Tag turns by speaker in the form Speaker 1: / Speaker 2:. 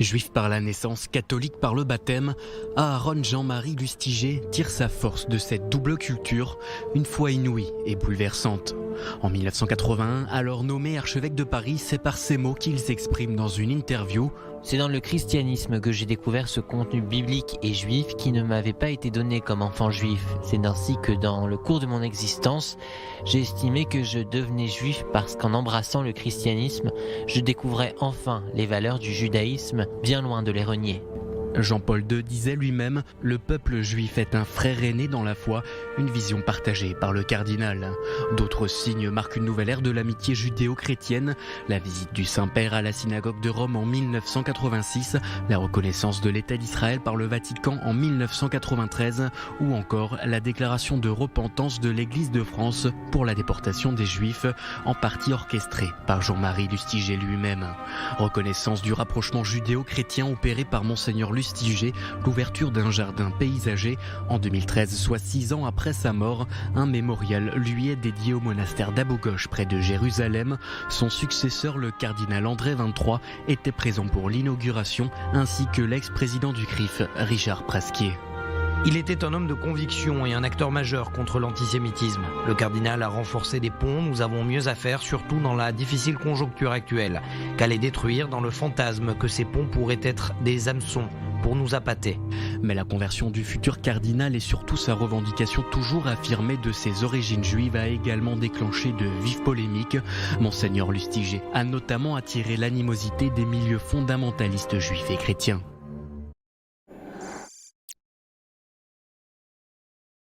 Speaker 1: Juif par la naissance, catholique par le baptême, Aaron Jean-Marie Lustiger tire sa force de cette double culture, une foi inouïe et bouleversante. En 1981, alors nommé archevêque de Paris, c'est par ces mots qu'il s'exprime dans une interview.
Speaker 2: C'est dans le christianisme que j'ai découvert ce contenu biblique et juif qui ne m'avait pas été donné comme enfant juif. C'est ainsi que dans le cours de mon existence, j'ai estimé que je devenais juif parce qu'en embrassant le christianisme, je découvrais enfin les valeurs du judaïsme, bien loin de les renier.
Speaker 1: Jean-Paul II disait lui-même « Le peuple juif est un frère aîné dans la foi », une vision partagée par le cardinal. D'autres signes marquent une nouvelle ère de l'amitié judéo-chrétienne, la visite du Saint-Père à la synagogue de Rome en 1986, la reconnaissance de l'État d'Israël par le Vatican en 1993 ou encore la déclaration de repentance de l'Église de France pour la déportation des Juifs, en partie orchestrée par Jean-Marie Lustiger lui-même. Reconnaissance du rapprochement judéo-chrétien opéré par Monseigneur Lustiger, l'ouverture d'un jardin paysager. En 2013, soit 6 ans après sa mort, un mémorial lui est dédié au monastère d'Abou-Gosh près de Jérusalem. Son successeur, le cardinal André XXIII, était présent pour l'inauguration, ainsi que l'ex-président du CRIF, Richard Prasquier.
Speaker 3: Il était un homme de conviction et un acteur majeur contre l'antisémitisme. Le cardinal a renforcé des ponts, nous avons mieux à faire, surtout dans la difficile conjoncture actuelle, qu'à les détruire dans le fantasme que ces ponts pourraient être des hameçons pour nous appâter.
Speaker 1: Mais la conversion du futur cardinal et surtout sa revendication toujours affirmée de ses origines juives a également déclenché de vives polémiques. Monseigneur Lustiger a notamment attiré l'animosité des milieux fondamentalistes juifs et chrétiens.